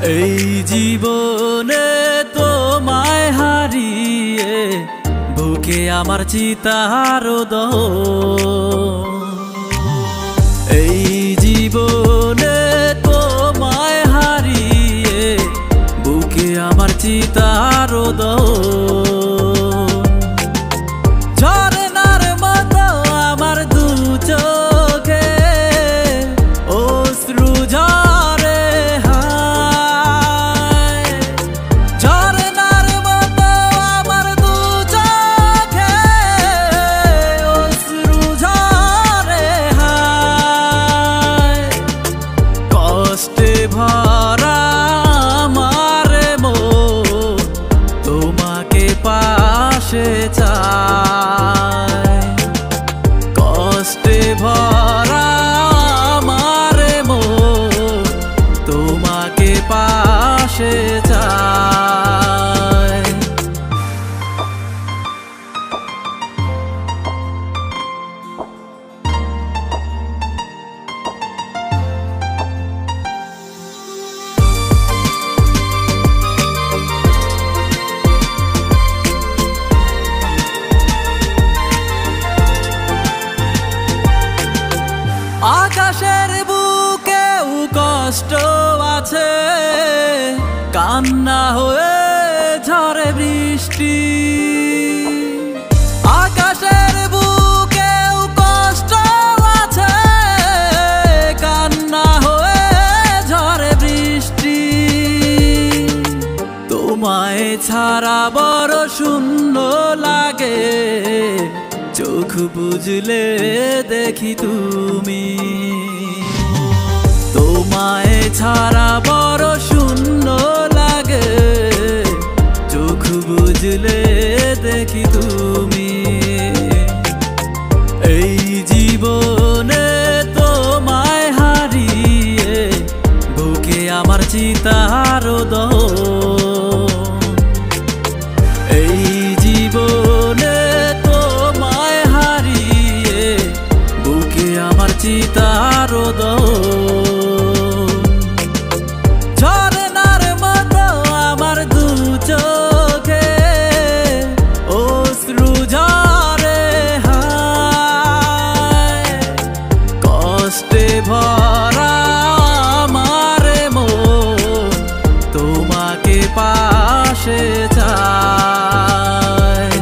এই জীবনে তোমায় হারিয়ে বুকে আমার চিতার দহন। এই জীবনে তোমায় হারিয়ে বুকে আমার চিতার দহন। ঝরনার মতো আমার দু চোখে অশ্রু ঝরে হায়। ঝরনার মতো আমার দু চোখে অশ্রু ঝরে হায়। কষ্টে ভরা আমার মন তোমাকে পাশে চায়। কষ্টে ভরা আমার মন তোমাকে পাশে চায়। আকাশের বুকেও কষ্ট আছে, কান্না হয়ে ঝরে বৃষ্টি। আকাশের বুকেও কষ্ট আছে, কান্না হয়ে ঝরে বৃষ্টি। তোমায় ছাড়া বড় শূন্য লাগে, চোখ বুঝলে দেখি তুমি। তোমায় ছাড়া বড় শূন্য লাগে, চোখ বুঝলে দেখি তুমি। এই জীবনে তোমায় হারিয়ে বুকে আমার চিতার দহন। এই জীবনে তোমায় হারিয়ে বুকে আমার চিতার দহন। ঝরনার মতো আমার দু চোখে অশ্রু ঝরে হায়। কষ্টে ভরা আমার মন তোমাকে পাশে চায়।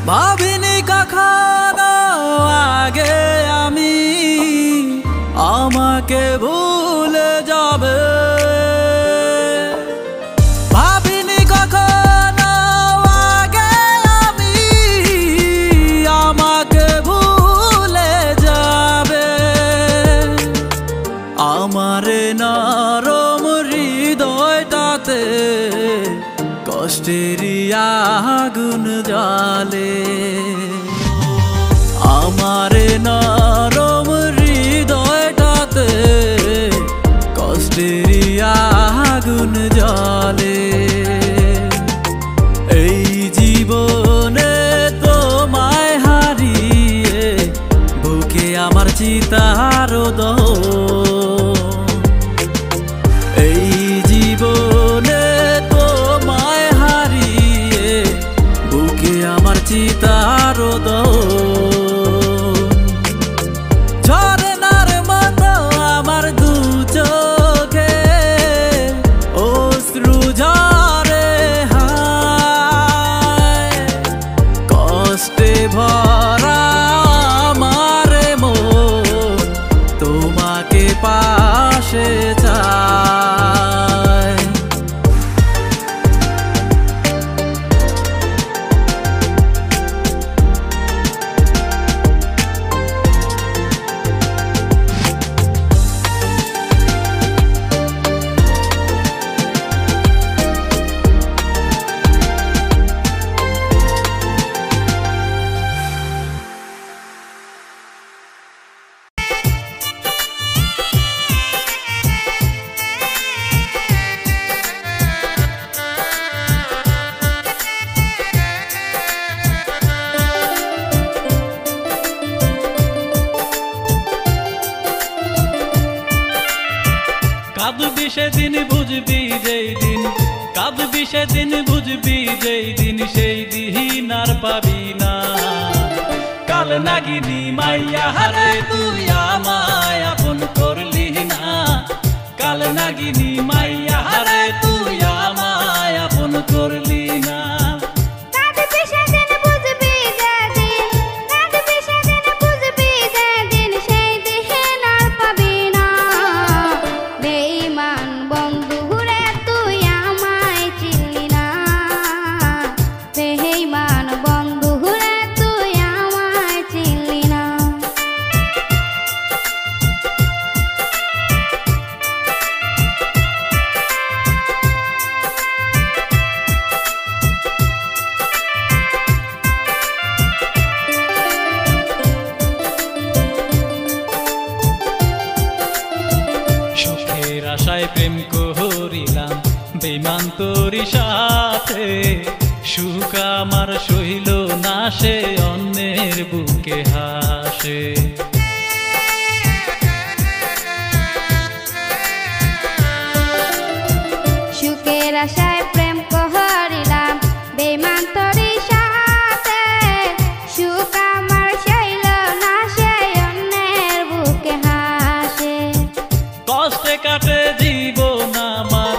ভাবিনি কখনো আগে আমি আমাকে ভুলে যাবে। ভাবিনি কখনো আগে আমি আমাকে ভুলে যাবে। আমার নরম হৃদয়টাতে কষ্টেরই আগুন জ্বালে। আমার নরম হৃদয়টাতে কষ্টেরই আগুন জ্বালে। এই জীবনে তোমায় হারিয়ে বুকে আমার চিতার দহন। এই জীবনে তোমায় হারিয়ে বুকে আমার চিতার দহন। ঝরনার মতো আমার দু চোখে অশ্রু ঝরে হায়। কষ্টে ভরা আমার মন তোমাকে কাঁদবি সেদিন বুঝবি যেই দিন, কাঁদবি সেদিন বুঝবি যেই দিন, সেই দিন আর পাবি না। কাল নাগিনী মাইয়া হারে তুই আমায় আপন করলি না, কাল নাগিনী মাইয়া হারে তুই আমায় আপন করলি না। আশায় প্রেম করিলাম বেঈমান তোরি সাথে, সুখ আমার সইল না সে অন্যের বুকে হাসে। সুখের আশায় প্রেম করিলাম বেঈমান তোরি সাথে, সুখ আমার সইল না সে অন্যের বুকে হাসে। কষ্টে কাটে জীবন আমার,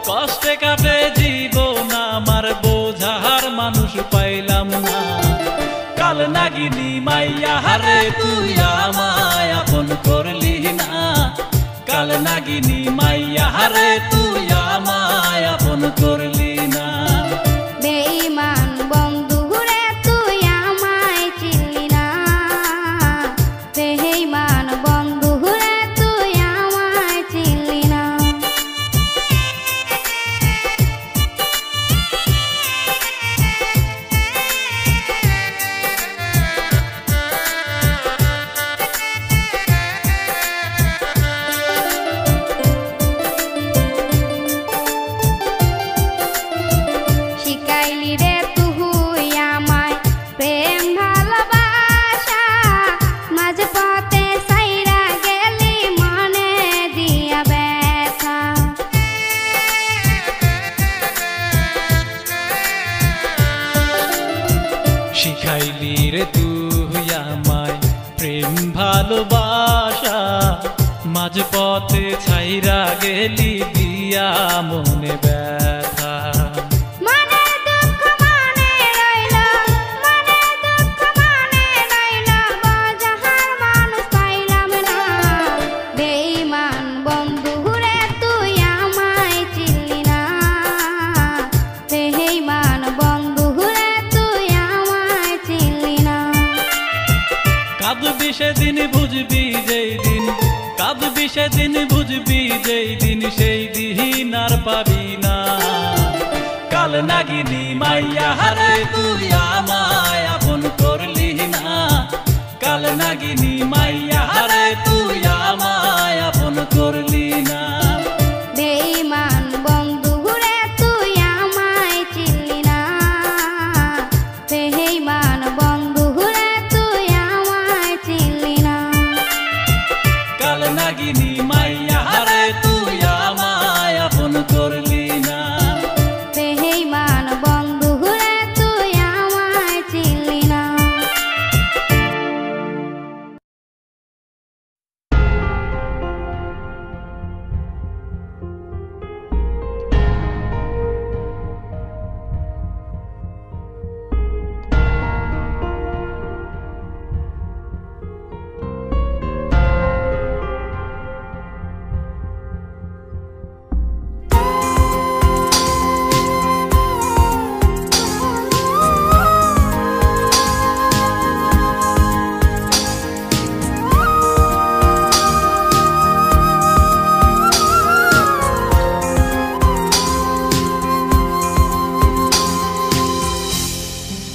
কষ্টে কাটে জীবন আমার, বোঝার মানুষ পাইলাম না। কাল নাগিনী মাইয়া হারে তুই আমায় আপন করলি না, কাল নাগিনী মাইয়া হারে তুই আমায় আপন করলি না। বেঈমান বন্ধু রে তুই আমায় চিনলি না, বেঈমান বন্ধু রে তুই আমায় চিনলি না। শিখাইলি রে তুই আমায় প্রেম ভালোবাসা, মাঝ পথে সাইরা গেলি মনে দিয়া ব্যথা। শিখাইলি রে তুই আমায় প্রেম ভালোবাসা, মাঝ পথে ছাইরা গেলি দিয়া মনে ব্যথা। কাঁদবি সেদিন বুঝবি যেই দিন, কাঁদবি সেদিন বুঝবি যেই দিন, সেই দিন আর পাবি না। কাল নাগিনী মাইয়া হারে তুই আমায় আপন করলি না, কাল নাগিনী মাইয়া হারে তুই আমায় আপন করলি না। বেঈমান বন্ধু রে তুই আমায় চিনলি না, বেঈমান বন্ধু রে তুই আমায় চিনলি না। কাল নাগিনী মাইয়া হারে তুই আমায় আপন করলি না, বেঈমান বন্ধু রে তুই আমায় চিনলি না।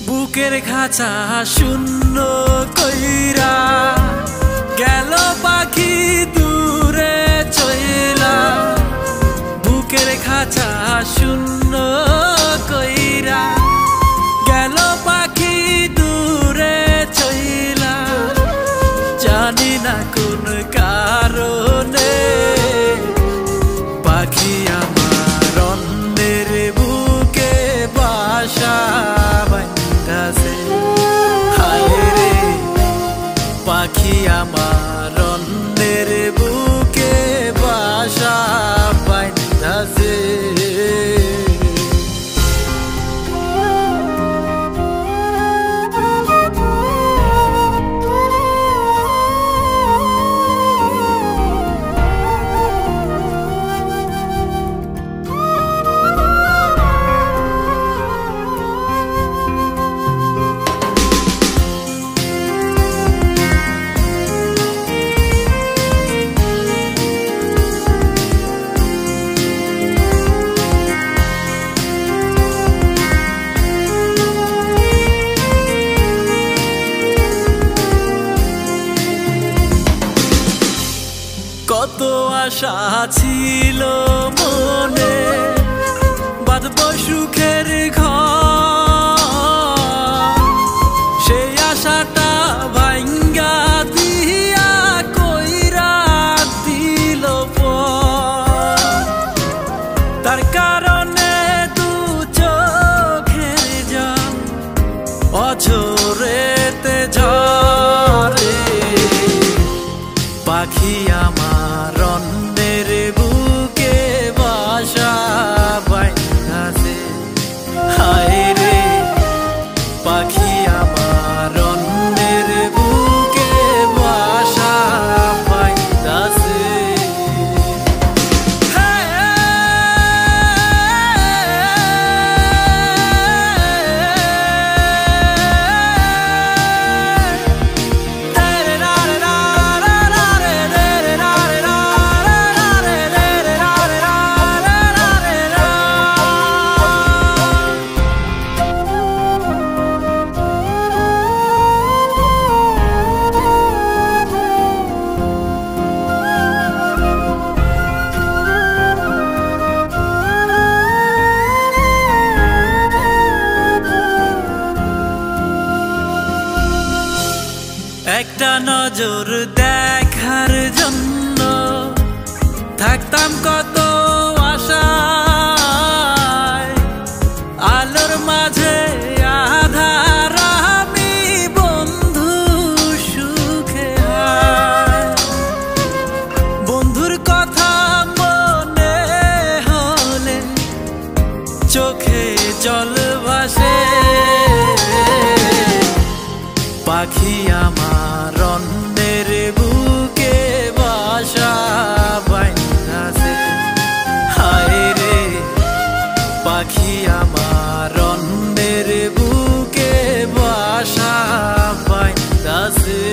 বুকের খাঁচা শূন্য কইরা গেল পাখি দূরে চইলা, বুকের খাঁচা শূন্য কইরা গেল পাখি দূরে চইলা। জানি না কোন কারণে পাখি আমার অন্যের বুকে বাসা বাঁধাছে কত আশা ছিল মনে বাঁধব সুখের ঘর সেই আশাটা ভাঙ্গা দিয়া কইরা দিল তার কারণে দু চোখের জল অঝরেতে ঝরে পাখি আমার অন্যের বুকে বাসা বাঁধাছে হায় রে পাখি আমার অন্যের বুকে বাসা বাঁধাছে একটা নজর দেখার জন্য থাকতাম কত আশায় আলোর মাঝে আধার আমি বন্ধু সুখে বন্ধুর কথা মনে হলে চোখে জল ভাসে পাখি আমার অন্যের বুকে বাসা বাঁধাছে হায় রে পাখি আমার অন্যের বুকে বাসা বাঁধাছে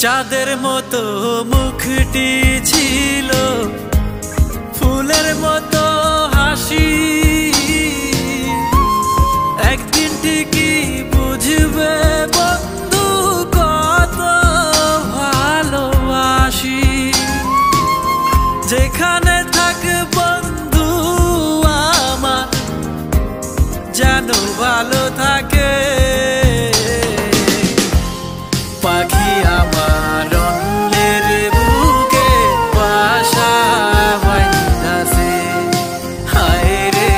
চাঁদের মতো মুখটি ছিল ফুলের মতো হাসি একদিন ঠিকই বুঝবে বন্ধু কত ভালোবাসি যেখানে থাক বন্ধু আমার যেন ভালো থাকে পাখি আমার অন্যের বুকে বাসা বাঁধাছে হায় রে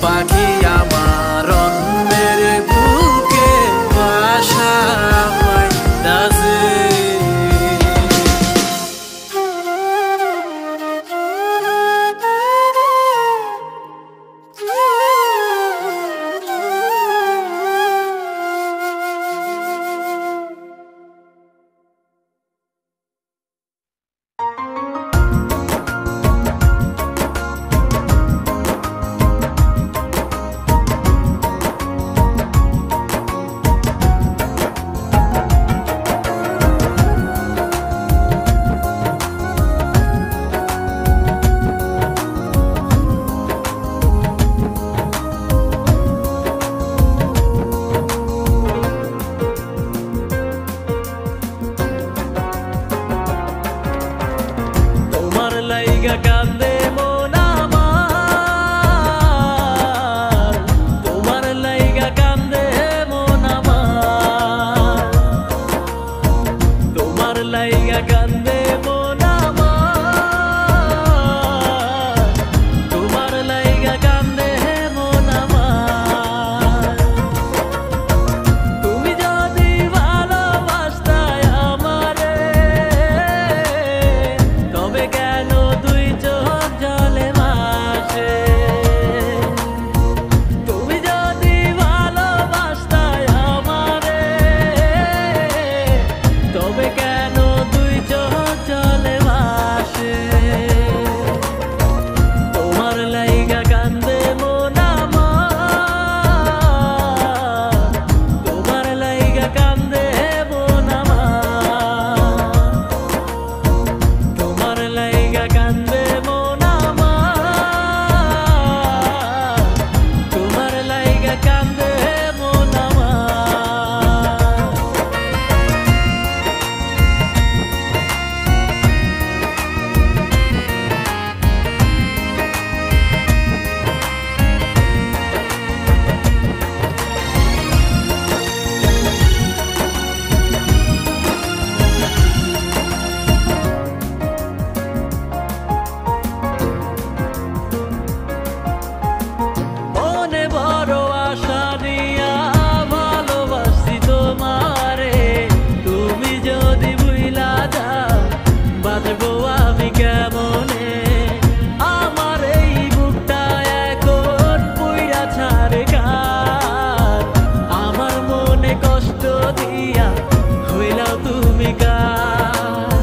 পাখি আমার অন্যের বুকে বাসা বাঁধাছে লাইগা কান্দে মন আমার, তোমার লাইগা কান্দে মন আমার, তোমার লাইগা কান্দে মন আমার, তোমার লাইগা কান্দে মন আমার। তুমি যদি ভালোবাসতে আমারে, তবে কেন দুই চোখ জলে ভাসে? তুমি যদি ভালোবাসতে আমারে, তবে কেন দুই চোখ জলে ভাসে? তোমার লাইগা কান্দে মন আমার, তোমার লাইগা কান্দে মন আমার, তোমার লাইগা কান্দে মন আমার, তোমার লাইগা কান্দে মন আমার। মনে বড় আশা নিয়া ভালোবাসি তোমারে, তুমি যদি ভুইলা যাও বাঁচবো আমি কেমনে? আমার এই বুকটা এখন পুইরা ছাড়ে কার, আমার মনে কষ্ট দিয়া হইলাও তুমি কার।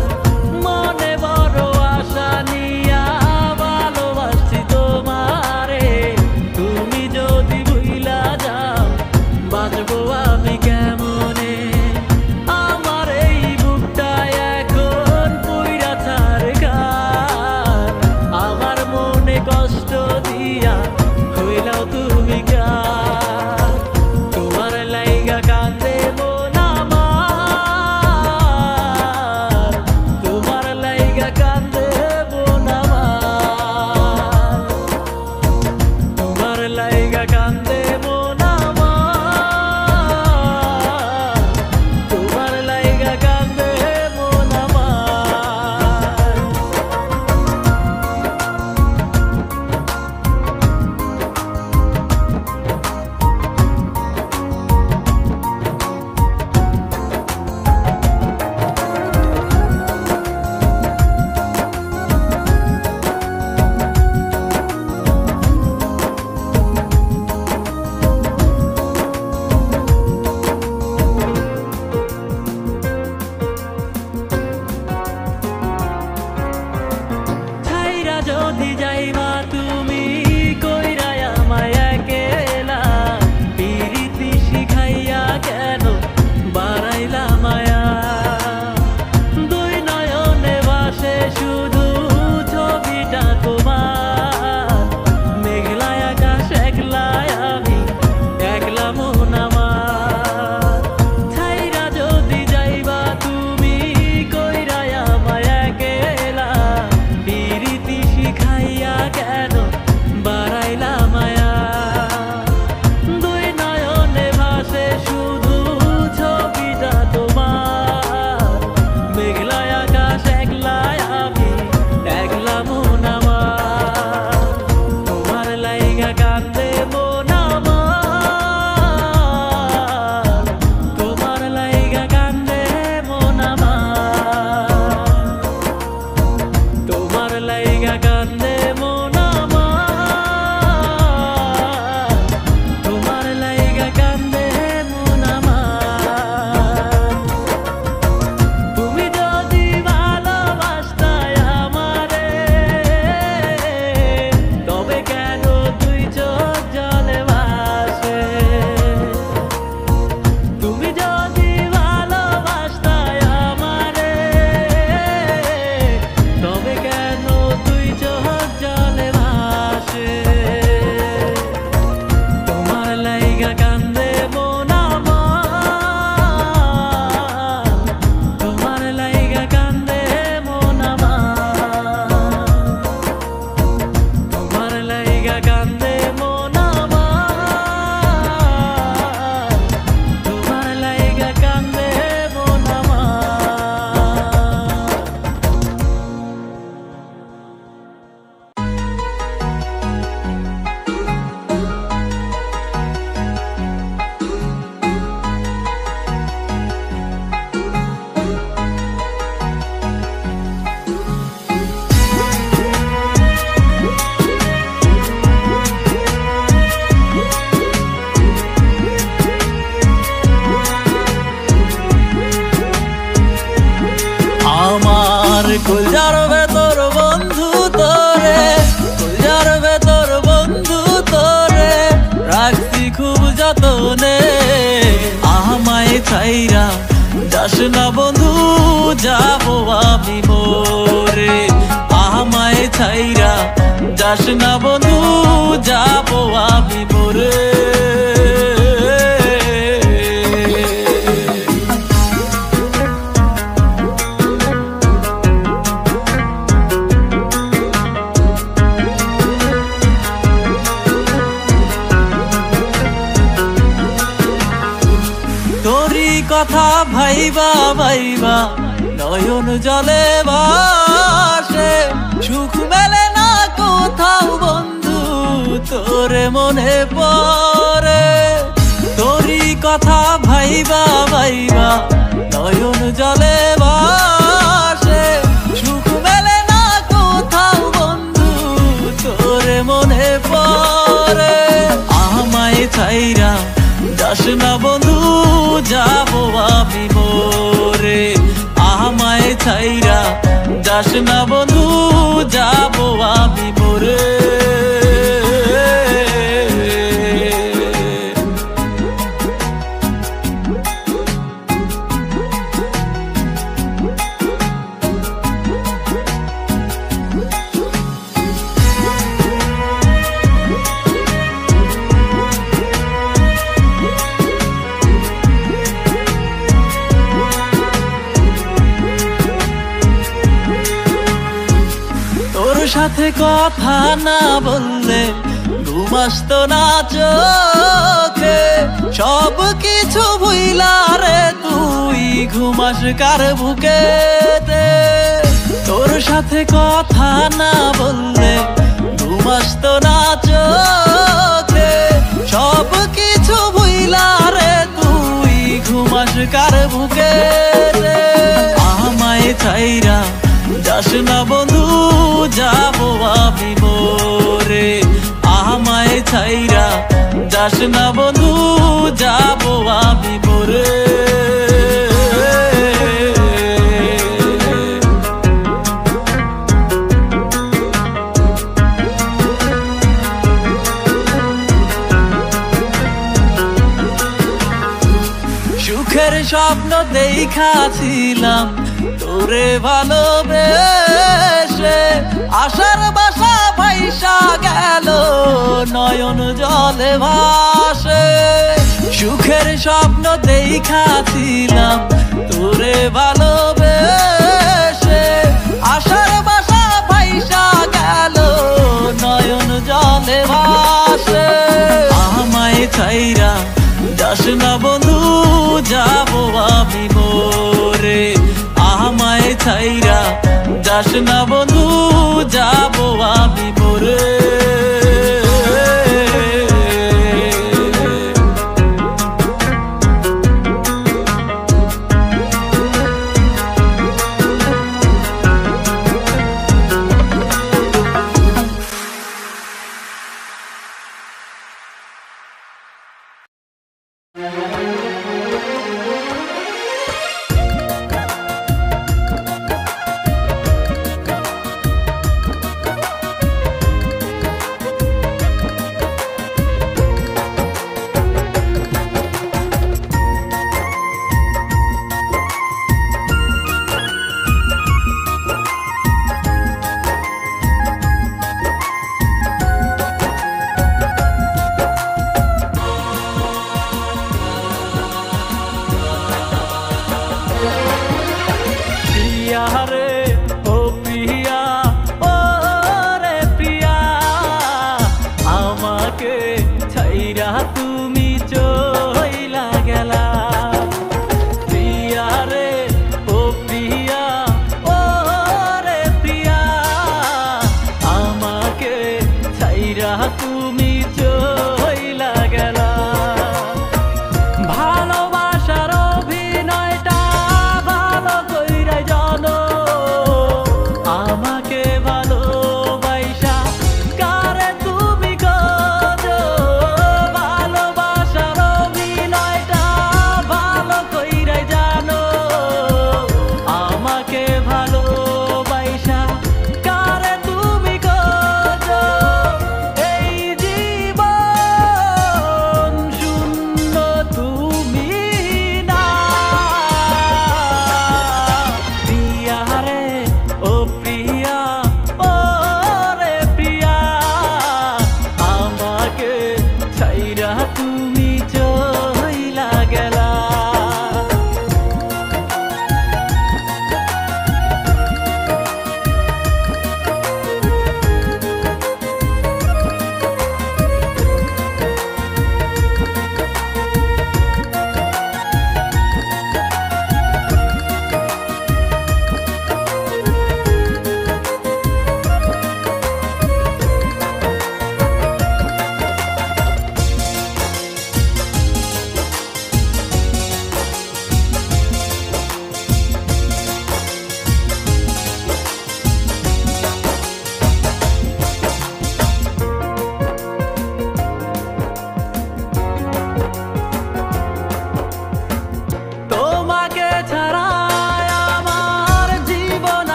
মনে বড় আশা নিয়া ভালোবাসি তোমারে, তুমি যদি ভুইলা যাও বাঁচবো আমি কেমনে? আমার এই বুকটা এখন পুইরা ছাড়ে কার, আমার মনে কষ্ট দিয়া হইলাও তুমি কার। তোমার লাইগা কান্দে মন আমার, তোমার লাইগা কান্দে মন আমার, তোমার লাইগা কান্দে মন আমার, তোমার লাইগা কান্দে মন আমার। ছাইরা যদি যাইবা তুমি কইরা আমায় একেলা, পিরিতি শিখাইয়া কেন বাড়াইলা মায়া? দুই নয়নে ভাসে শুধু ছবিটা তোমার, মেঘলায় আকাশ একলায় আমি, একলা মন আমার। ছাইরা যদি যাইবা তুমি কইরা আমায় একেলা, পিরিতি শিখাইয়া কেন বাড়াইলা মায়া? দুই নয়নে ভাসে শুধু ছবিটা তোমার, মেঘলায় আকাশ একলায় আমি, একলা মন আমার। তোমার লাইগা কান্দে মন আমার, তোমার লাইগা কান্দে মন আমার, তোমার লাইগা কান্দে মন আমার, তোমার লাইগা কান্দে মন আমার। তুমি যদি ভালোবাসতে আমারে, তবে কেন দুই চোখ জলে ভাসে? তুমি যদি ভালোবাসতে আমারে, তবে কেন দুই চোখ ছাইরা যাস না বন্ধু যাবো আমি মরে তোরই কথা ভাইবা ভাইবা নয়ন জলে ভাসে সুখ মেলে না কোথাও বন্ধু তোরে মনে পড়ে তোরই কথা ভাইবা ভাইবা নয়ন জলে ভাসে সুখ মেলে না কোথাও বন্ধু তোরে মনে পড়ে আমায় ছাইরা যাস না বন্ধু যাবো আমি মরে আমায় ছাইরা যাস না বন্ধু যাবো আমি মরে সাথে কথা না বললে ঘুম আসতো না চোখে সব কিছু ভুইলা রে তুই ঘুমাস কার বুকেতে তোর সাথে কথা না বললে ঘুম আসতো না চোখে সব কিছু ভুইলা রে তুই ঘুমাস কার বুকেতে আমায় ছাইরা যাস না বন্ধু যাবো আমি মরে আমায় ছাইরা যাস না বন্ধু যাবো আমি মরে সুখের স্বপ্ন দেখাছিলাম তোরে ভালোবেসে আশার বাসা ভাইসা গেল নয়ন জলে ভাসে সুখের স্বপ্ন দেখাছিলাম তোরে ভালোবেসে আশার বাসা ভাইসা গেল নয়ন জলে ভাসে আমায় ছাইরা যাস না বন্ধু যাবো আমি মরে আমায় ছাইরা যাস না বন্ধু যাবো আমি মরে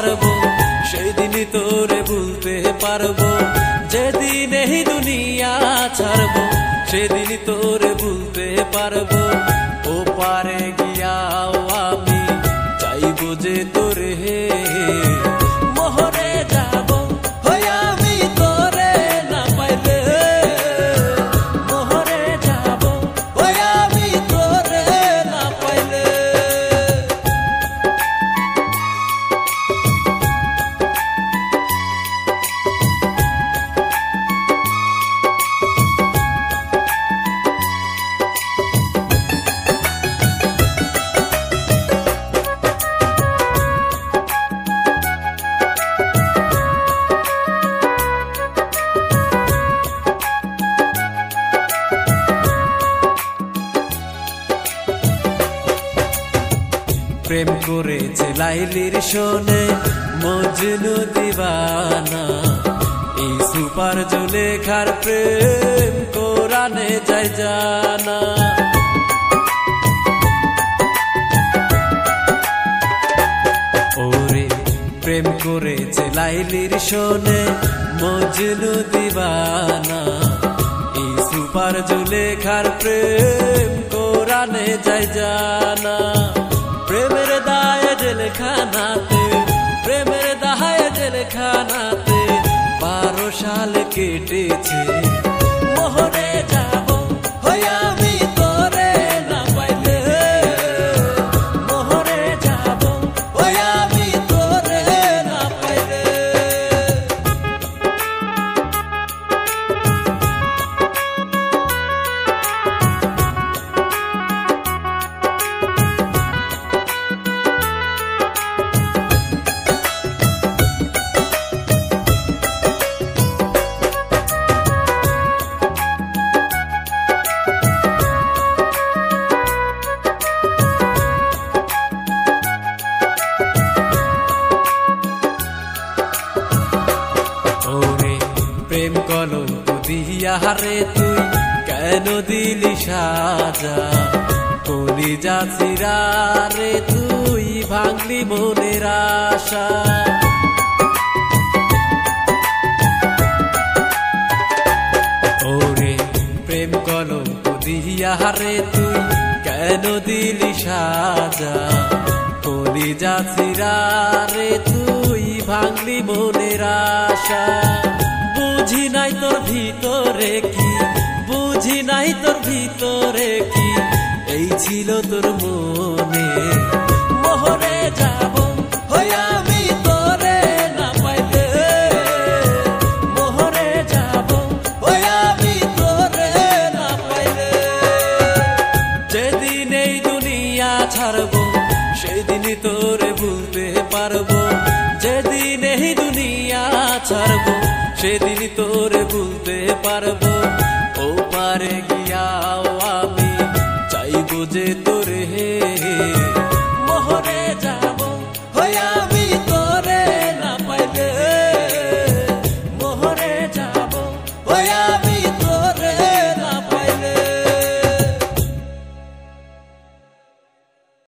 ছাড়বো সেদিনই তোরে ভুলতে পারবো, যেদিন এই দুনিয়া ছাড়বো সেদিনই তোরে ভুলতে পারবো। ও পারে গিয়াও আমি চাইবো যে তোরে মোহরে যাব, হই আমি তোরে না পাইলে মোহরে যাব, হই আমি তোরে না পাইলে। প্রেম করেছে লাইলির শোনে মজনু দিবানা, এই সুপার জুলেখার প্রেম কোরআনে যায় জানা। ওরে প্রেম করেছে লাইলির শোনে মজনু দিবানা, এই সুপার জুলেখার প্রেম কোরআনে যায় জানা। প্রেমের দায় জেলখানাতে, প্রেমের দায় জেলখানাতে 12 সাল কেটেছে, মোহরে যাব, হই আমি তোরে না পাইলে মোহরে যাব, হই আমি তোরে না পাইলে। প্রেম কলঙ্ক দিয়া রে তুই কেন দিলি সাজা, কলিজা চিরা রে তুই ভাঙলি মনের আশা। ওরে প্রেম কলঙ্ক দিয়া রে তুই কেন দিলি সাজা, কলিজা চিরা রে তুই ভাঙলি মনের আশা। বুঝি নাই তোর ভিতরে কি, বুঝি নাই তোর ভিতরে কি, এই ছিল তোর মনে, মোহরে যাব, হই আমি তোরে না পাইলে মোহরে যাব, হই আমি তোরে না পাইলে। যেদিন এই দুনিয়া ছাড়বো সেদিনই তোরে ভুলতে পারবো, যেদিন এই দুনিয়া ছাড়বো সেদিনই তোরে ভুলতে পারবো। ও পারে গিয়াও আমি চাইবো যে তোরে মোহরে যা।